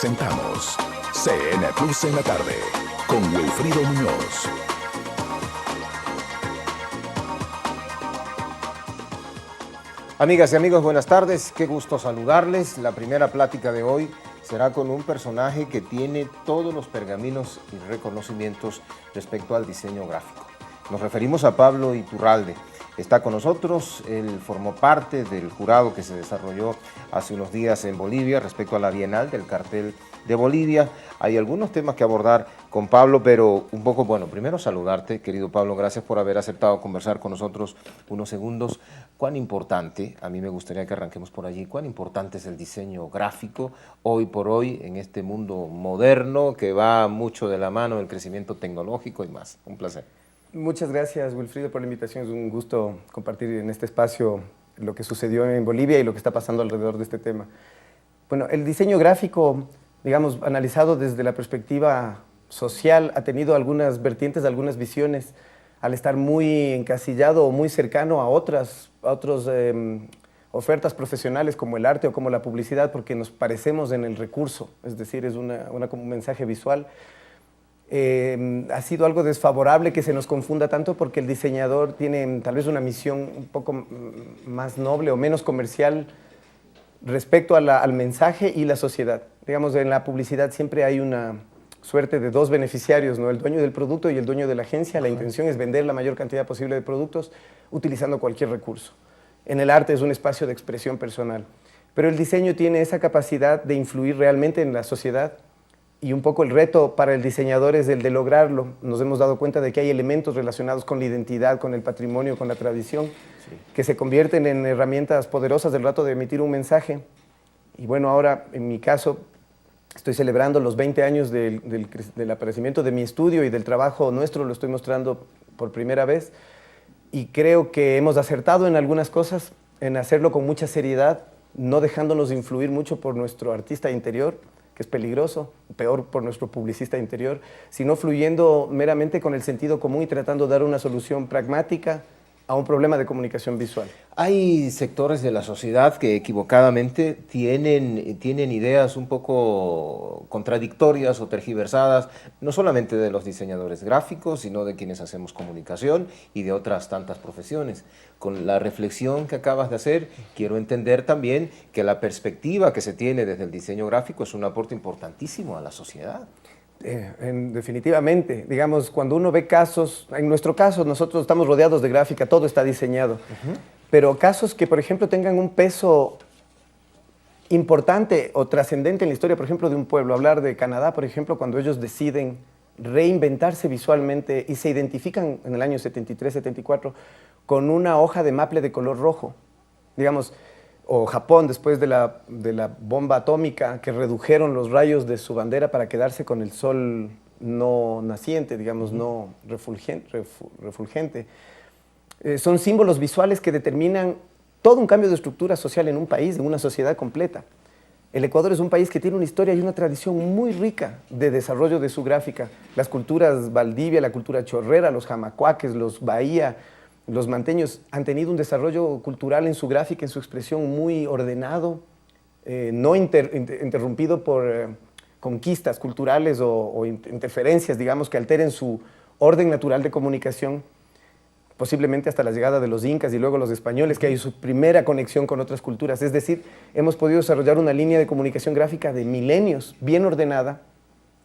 presentamos CN Plus en la tarde con Wilfrido Muñoz. Amigas y amigos, buenas tardes. Qué gusto saludarles. La primera plática de hoy será con un personaje que tiene todos los pergaminos y reconocimientos respecto al diseño gráfico. Nos referimos a Pablo Iturralde. Está con nosotros, él formó parte del jurado que se desarrolló hace unos días en Bolivia respecto a la Bienal del Cartel de Bolivia. Hay algunos temas que abordar con Pablo, pero un poco, bueno, primero saludarte, querido Pablo, gracias por haber aceptado conversar con nosotros unos segundos. ¿Cuán importante, a mí me gustaría que arranquemos por allí, cuán importante es el diseño gráfico hoy por hoy en este mundo moderno que va mucho de la mano del crecimiento tecnológico y más? Un placer. Muchas gracias, Wilfrido, por la invitación. Es un gusto compartir en este espacio lo que sucedió en Bolivia y lo que está pasando alrededor de este tema. Bueno, el diseño gráfico, digamos, analizado desde la perspectiva social, ha tenido algunas vertientes, algunas visiones, al estar muy encasillado o muy cercano a otras ofertas profesionales como el arte o como la publicidad, porque nos parecemos en el recurso, es decir, es como un mensaje visual. Ha sido algo desfavorable que se nos confunda tanto porque el diseñador tiene tal vez una misión un poco más noble o menos comercial respecto al mensaje y la sociedad. Digamos, en la publicidad siempre hay una suerte de dos beneficiarios, ¿no? El dueño del producto y el dueño de la agencia. La intención es vender la mayor cantidad posible de productos utilizando cualquier recurso. En el arte es un espacio de expresión personal, pero el diseño tiene esa capacidad de influir realmente en la sociedad. Y un poco el reto para el diseñador es el de lograrlo. Nos hemos dado cuenta de que hay elementos relacionados con la identidad, con el patrimonio, con la tradición, que se convierten en herramientas poderosas del rato de emitir un mensaje. Y bueno, ahora en mi caso estoy celebrando los 20 años del aparecimiento de mi estudio y del trabajo nuestro, lo estoy mostrando por primera vez. Y creo que hemos acertado en algunas cosas, en hacerlo con mucha seriedad, no dejándonos influir mucho por nuestro artista interior, que es peligroso, peor por nuestro publicista interior, sino fluyendo meramente con el sentido común y tratando de dar una solución pragmática a un problema de comunicación visual. Hay sectores de la sociedad que equivocadamente tienen ideas un poco contradictorias o tergiversadas, no solamente de los diseñadores gráficos, sino de quienes hacemos comunicación y de otras tantas profesiones. Con la reflexión que acabas de hacer, quiero entender también que la perspectiva que se tiene desde el diseño gráfico es un aporte importantísimo a la sociedad. Definitivamente, digamos, cuando uno ve casos, en nuestro caso nosotros estamos rodeados de gráfica, todo está diseñado, pero casos que por ejemplo tengan un peso importante o trascendente en la historia, por ejemplo de un pueblo, hablar de Canadá, por ejemplo, cuando ellos deciden reinventarse visualmente y se identifican en el año 73, 74 con una hoja de maple de color rojo, digamos, o Japón después de la bomba atómica que redujeron los rayos de su bandera para quedarse con el sol no naciente, digamos, no refulgente. Son símbolos visuales que determinan todo un cambio de estructura social en un país, en una sociedad completa. El Ecuador es un país que tiene una historia y una tradición muy rica de desarrollo de su gráfica. Las culturas Valdivia, la cultura chorrera, los jamacuaques, los bahía, los manteños han tenido un desarrollo cultural en su gráfica, en su expresión muy ordenado, no interrumpido por conquistas culturales o interferencias, digamos, que alteren su orden natural de comunicación, posiblemente hasta la llegada de los incas y luego los españoles, que hay su primera conexión con otras culturas. Es decir, hemos podido desarrollar una línea de comunicación gráfica de milenios, bien ordenada,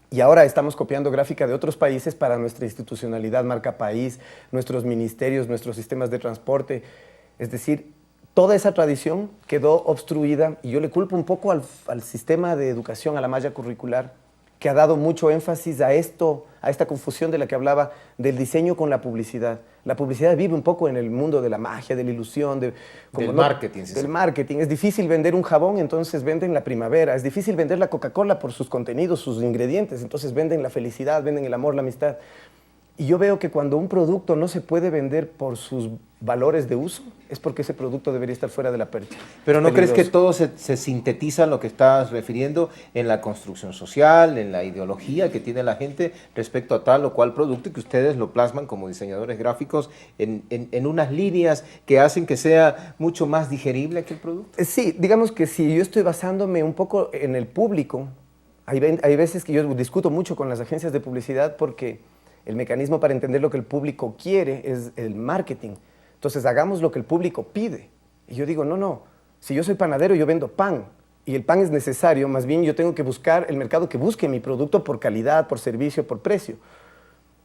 y ahora estamos copiando gráfica de otros países para nuestra institucionalidad, marca país, nuestros ministerios, nuestros sistemas de transporte. Es decir, toda esa tradición quedó obstruida y yo le culpo un poco al sistema de educación, a la malla curricular, que ha dado mucho énfasis a esta confusión de la que hablaba del diseño con la publicidad. La publicidad vive un poco en el mundo de la magia, de la ilusión, del marketing. Del marketing. Es difícil vender un jabón, entonces venden la primavera. Es difícil vender la Coca-Cola por sus contenidos, sus ingredientes, entonces venden la felicidad, venden el amor, la amistad. Y yo veo que cuando un producto no se puede vender por sus valores de uso, es porque ese producto debería estar fuera de la percha. Pero ¿no crees que todo se sintetiza en lo que estás refiriendo en la construcción social, en la ideología que tiene la gente respecto a tal o cual producto y que ustedes lo plasman como diseñadores gráficos en unas líneas que hacen que sea mucho más digerible aquel producto? Sí, digamos que si yo estoy basándome un poco en el público, Hay veces que yo discuto mucho con las agencias de publicidad porque el mecanismo para entender lo que el público quiere es el marketing. Entonces, hagamos lo que el público pide. Y yo digo, no, si yo soy panadero, yo vendo pan. Y el pan es necesario, más bien yo tengo que buscar el mercado que busque mi producto por calidad, por servicio, por precio.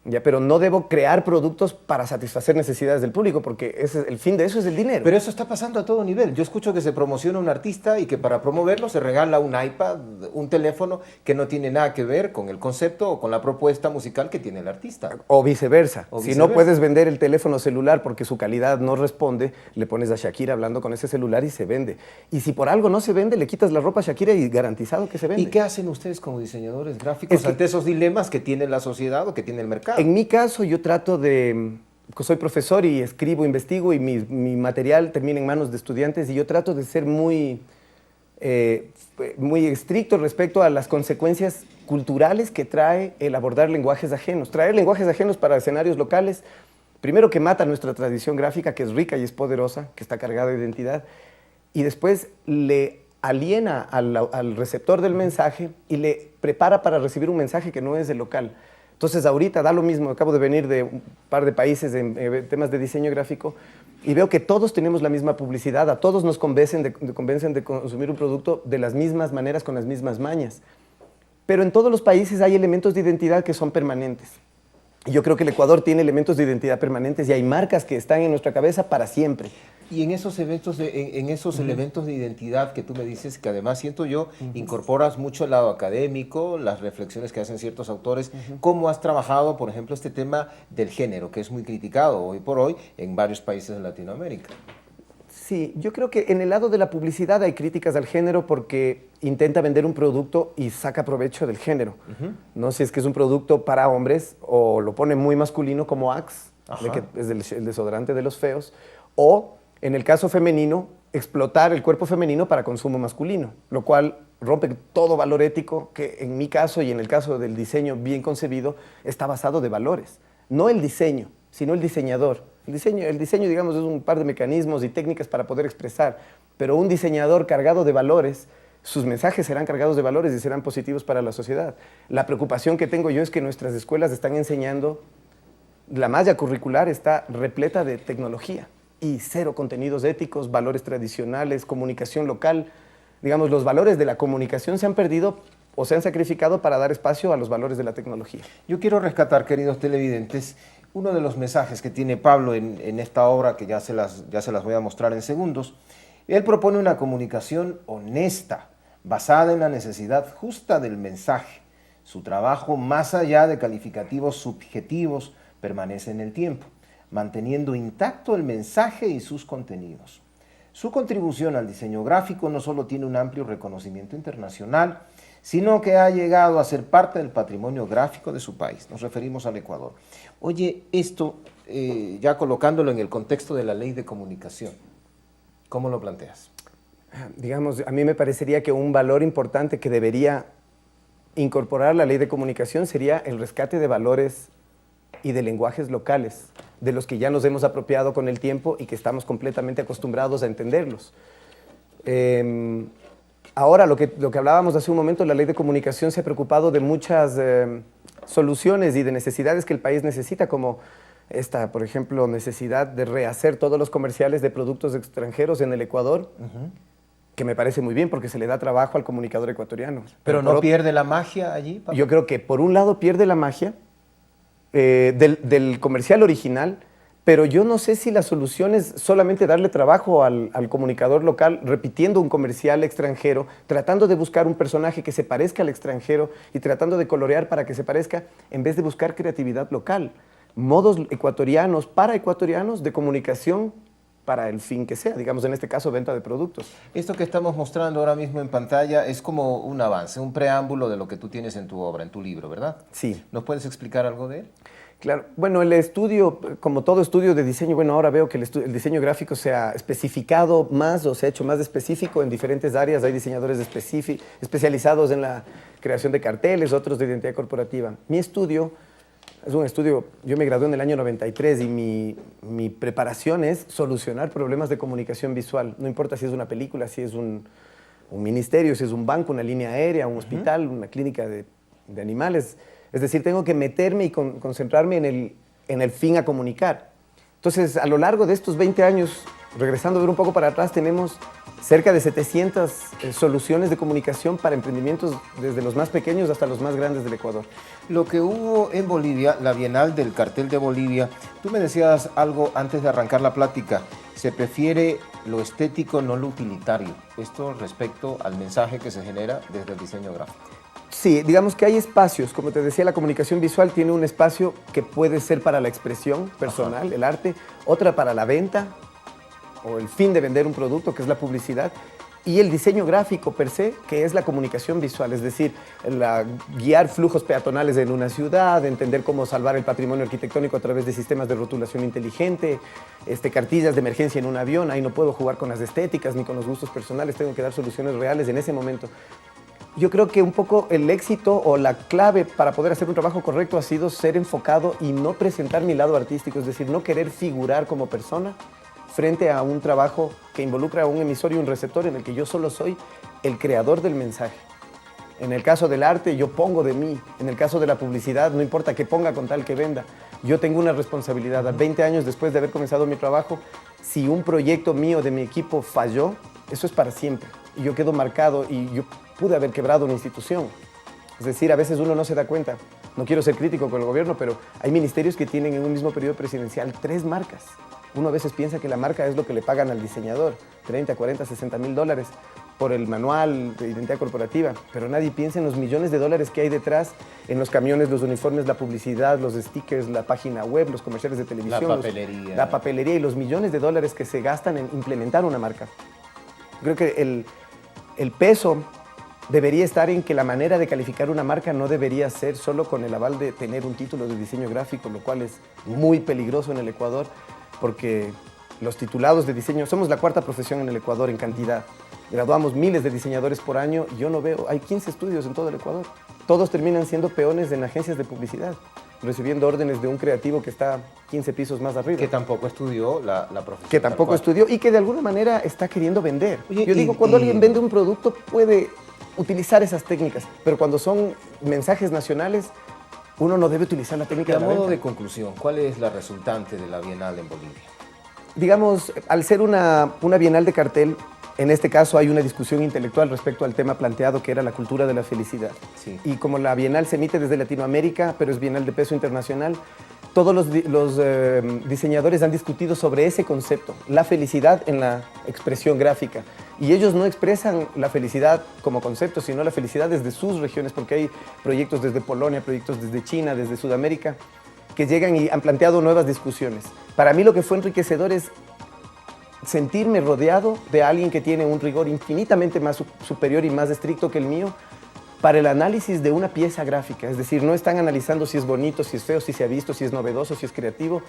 Ya, pero no debo crear productos para satisfacer necesidades del público, porque el fin de eso es el dinero. Pero eso está pasando a todo nivel. Yo escucho que se promociona un artista y que para promoverlo se regala un iPad, un teléfono que no tiene nada que ver con el concepto o con la propuesta musical que tiene el artista. O viceversa. O Si viceversa. no puedes vender el teléfono celular porque su calidad no responde, le pones a Shakira hablando con ese celular y se vende. Y si por algo no se vende, le quitas la ropa a Shakira y garantizado que se vende. ¿Y qué hacen ustedes como diseñadores gráficos ante esos dilemas que tiene la sociedad o que tiene el mercado? En mi caso, yo trato de... Soy profesor y escribo, investigo y mi material termina en manos de estudiantes y yo trato de ser muy estricto respecto a las consecuencias culturales que trae el abordar lenguajes ajenos. Traer lenguajes ajenos para escenarios locales, primero que mata nuestra tradición gráfica, que es rica y es poderosa, que está cargada de identidad, y después le aliena al receptor del mensaje y le prepara para recibir un mensaje que no es el local. Entonces ahorita da lo mismo, acabo de venir de un par de países en temas de diseño gráfico y veo que todos tenemos la misma publicidad, a todos nos convencen de consumir un producto de las mismas maneras, con las mismas mañas. Pero en todos los países hay elementos de identidad que son permanentes. Y yo creo que el Ecuador tiene elementos de identidad permanentes y hay marcas que están en nuestra cabeza para siempre. Y en esos eventos, en esos elementos de identidad que tú me dices, que además siento yo, incorporas mucho el lado académico, las reflexiones que hacen ciertos autores. ¿Cómo has trabajado, por ejemplo, este tema del género, que es muy criticado hoy por hoy en varios países de Latinoamérica? Sí, yo creo que en el lado de la publicidad hay críticas al género porque intenta vender un producto y saca provecho del género. No sé si es que es un producto para hombres o lo pone muy masculino como Axe, que es el desodorante de los feos, o en el caso femenino, explotar el cuerpo femenino para consumo masculino, lo cual rompe todo valor ético que en mi caso y en el caso del diseño bien concebido está basado de valores. No el diseño, sino el diseñador. El diseño, digamos, es un par de mecanismos y técnicas para poder expresar, pero un diseñador cargado de valores, sus mensajes serán cargados de valores y serán positivos para la sociedad. La preocupación que tengo yo es que nuestras escuelas están enseñando, la malla curricular está repleta de tecnología y cero contenidos éticos, valores tradicionales, comunicación local. Digamos, los valores de la comunicación se han perdido o se han sacrificado para dar espacio a los valores de la tecnología. Yo quiero rescatar, queridos televidentes, uno de los mensajes que tiene Pablo en esta obra, que ya se las voy a mostrar en segundos. Él propone una comunicación honesta, basada en la necesidad justa del mensaje. Su trabajo, más allá de calificativos subjetivos, permanece en el tiempo, manteniendo intacto el mensaje y sus contenidos. Su contribución al diseño gráfico no solo tiene un amplio reconocimiento internacional, sino que ha llegado a ser parte del patrimonio gráfico de su país. Nos referimos al Ecuador. Oye, esto, ya colocándolo en el contexto de la ley de comunicación, ¿cómo lo planteas? Digamos, a mí me parecería que un valor importante que debería incorporar la ley de comunicación sería el rescate de valores y de lenguajes locales, de los que ya nos hemos apropiado con el tiempo y que estamos completamente acostumbrados a entenderlos. Ahora, lo que hablábamos hace un momento, la ley de comunicación se ha preocupado de muchas soluciones y de necesidades que el país necesita, como esta, por ejemplo, necesidad de rehacer todos los comerciales de productos extranjeros en el Ecuador, que me parece muy bien porque se le da trabajo al comunicador ecuatoriano. ¿Pero no pierde la magia allí, Pablo? Yo creo que por un lado pierde la magia del comercial original, pero yo no sé si la solución es solamente darle trabajo al comunicador local repitiendo un comercial extranjero, tratando de buscar un personaje que se parezca al extranjero y tratando de colorear para que se parezca, en vez de buscar creatividad local, modos ecuatorianos para ecuatorianos de comunicación para el fin que sea, digamos en este caso venta de productos. Esto que estamos mostrando ahora mismo en pantalla es como un avance, un preámbulo de lo que tú tienes en tu obra, en tu libro, ¿verdad? Sí. ¿Nos puedes explicar algo de él? Claro, bueno, el estudio, como todo estudio de diseño, bueno, ahora veo que el diseño gráfico se ha especificado más o se ha hecho más específico en diferentes áreas. Hay diseñadores especializados en la creación de carteles, otros de identidad corporativa. Mi estudio es un estudio, yo me gradué en el año 93 y mi preparación es solucionar problemas de comunicación visual. No importa si es una película, si es un ministerio, si es un banco, una línea aérea, un hospital, una clínica de animales. Es decir, tengo que meterme y concentrarme en el fin a comunicar. Entonces, a lo largo de estos 20 años, regresando a ver un poco para atrás, tenemos cerca de 700 soluciones de comunicación para emprendimientos desde los más pequeños hasta los más grandes del Ecuador. Lo que hubo en Bolivia, la Bienal del Cartel de Bolivia, tú me decías algo antes de arrancar la plática, se prefiere lo estético, no lo utilitario. Esto respecto al mensaje que se genera desde el diseño gráfico. Sí, digamos que hay espacios, como te decía, la comunicación visual tiene un espacio que puede ser para la expresión personal, ajá, el arte, otra para la venta o el fin de vender un producto, que es la publicidad, y el diseño gráfico per se, que es la comunicación visual, es decir, guiar flujos peatonales en una ciudad, entender cómo salvar el patrimonio arquitectónico a través de sistemas de rotulación inteligente, cartillas de emergencia en un avión. Ahí no puedo jugar con las estéticas ni con los gustos personales, tengo que dar soluciones reales en ese momento. Yo creo que un poco el éxito o la clave para poder hacer un trabajo correcto ha sido ser enfocado y no presentar mi lado artístico, es decir, no querer figurar como persona frente a un trabajo que involucra a un emisor y un receptor en el que yo solo soy el creador del mensaje. En el caso del arte, yo pongo de mí. En el caso de la publicidad, no importa que ponga con tal que venda. Yo tengo una responsabilidad. A 20 años después de haber comenzado mi trabajo, si un proyecto mío de mi equipo falló, eso es para siempre. Y yo quedo marcado y yo pude haber quebrado una institución. Es decir, a veces uno no se da cuenta. No quiero ser crítico con el gobierno, pero hay ministerios que tienen en un mismo periodo presidencial 3 marcas. Uno a veces piensa que la marca es lo que le pagan al diseñador, 30, 40, 60 mil dólares por el manual de identidad corporativa, pero nadie piensa en los millones de dólares que hay detrás, en los camiones, los uniformes, la publicidad, los stickers, la página web, los comerciales de televisión, la papelería y los millones de dólares que se gastan en implementar una marca. Creo que el peso debería estar en que la manera de calificar una marca no debería ser solo con el aval de tener un título de diseño gráfico, lo cual es muy peligroso en el Ecuador, porque los titulados de diseño, somos la 4ª profesión en el Ecuador en cantidad. Graduamos miles de diseñadores por año, yo no veo, hay 15 estudios en todo el Ecuador. Todos terminan siendo peones en agencias de publicidad, recibiendo órdenes de un creativo que está 15 pisos más arriba. Que tampoco estudió la profesión. Que tampoco estudió y que de alguna manera está queriendo vender. Oye, yo digo, cuando alguien vende un producto puede utilizar esas técnicas, pero cuando son mensajes nacionales, uno no debe utilizar la técnica de la venta. A modo de conclusión, ¿cuál es la resultante de la Bienal en Bolivia? Digamos, al ser una Bienal de cartel, en este caso hay una discusión intelectual respecto al tema planteado, que era la cultura de la felicidad. Sí. Y como la Bienal se emite desde Latinoamérica, pero es Bienal de peso internacional, todos los diseñadores han discutido sobre ese concepto, la felicidad en la expresión gráfica. Y ellos no expresan la felicidad como concepto, sino la felicidad desde sus regiones, porque hay proyectos desde Polonia, proyectos desde China, desde Sudamérica, que llegan y han planteado nuevas discusiones. Para mí lo que fue enriquecedor es sentirme rodeado de alguien que tiene un rigor infinitamente más superior y más estricto que el mío para el análisis de una pieza gráfica. Es decir, no están analizando si es bonito, si es feo, si se ha visto, si es novedoso, si es creativo,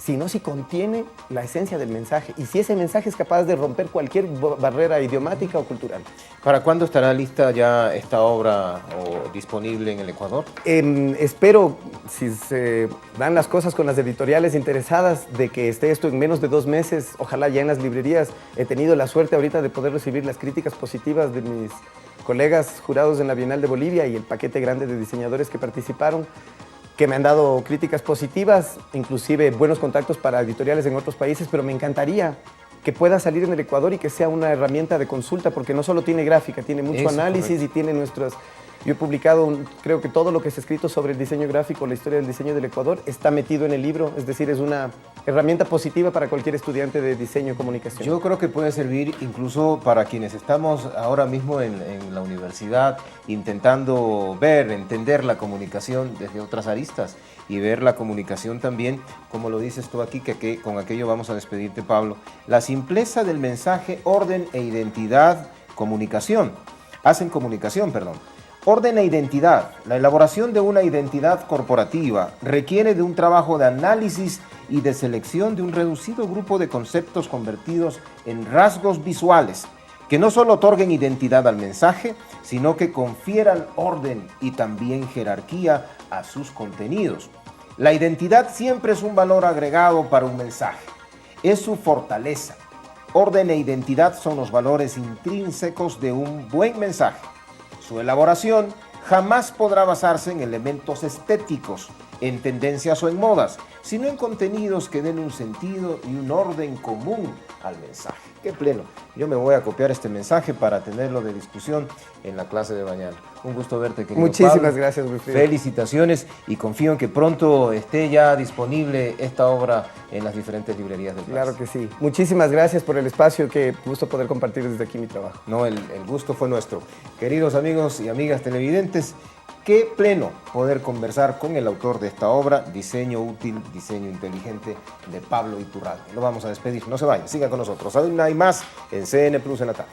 sino si contiene la esencia del mensaje y si ese mensaje es capaz de romper cualquier barrera idiomática o cultural. ¿Para cuándo estará lista ya esta obra o disponible en el Ecuador? Espero, si se dan las cosas con las editoriales interesadas, de que esté esto en menos de 2 meses, ojalá ya en las librerías. He tenido la suerte ahorita de poder recibir las críticas positivas de mis colegas jurados en la Bienal de Bolivia y el paquete grande de diseñadores que participaron, que me han dado críticas positivas, inclusive buenos contactos para editoriales en otros países, pero me encantaría que pueda salir en el Ecuador y que sea una herramienta de consulta, porque no solo tiene gráfica, tiene mucho análisis, correcto. Y tiene nuestras... Yo he publicado, creo que todo lo que se ha escrito sobre el diseño gráfico, la historia del diseño del Ecuador, está metido en el libro, es decir, es una herramienta positiva para cualquier estudiante de diseño y comunicación. Yo creo que puede servir incluso para quienes estamos ahora mismo en la universidad intentando entender la comunicación desde otras aristas y ver la comunicación también, como lo dices tú aquí, que con aquello vamos a despedirte, Pablo. La simpleza del mensaje, orden e identidad, hacen comunicación. Orden e identidad. La elaboración de una identidad corporativa requiere de un trabajo de análisis y de selección de un reducido grupo de conceptos convertidos en rasgos visuales que no solo otorguen identidad al mensaje, sino que confieran orden y también jerarquía a sus contenidos. La identidad siempre es un valor agregado para un mensaje. Es su fortaleza. Orden e identidad son los valores intrínsecos de un buen mensaje. Su elaboración jamás podrá basarse en elementos estéticos, en tendencias o en modas, sino en contenidos que den un sentido y un orden común al mensaje. ¡Qué pleno! Yo me voy a copiar este mensaje para tenerlo de discusión en la clase de mañana. Un gusto verte, querido Muchísimas Pablo. gracias, Wilfrido. Felicitaciones y confío en que pronto esté ya disponible esta obra en las diferentes librerías del país. Claro que sí. Muchísimas gracias por el espacio, qué gusto poder compartir desde aquí mi trabajo. No, el gusto fue nuestro. Queridos amigos y amigas televidentes, qué pleno poder conversar con el autor de esta obra, Diseño Útil, Diseño Inteligente, de Pablo Iturralde. Lo vamos a despedir, no se vayan, sigan con nosotros. Aún hay más en CN Plus en la tarde.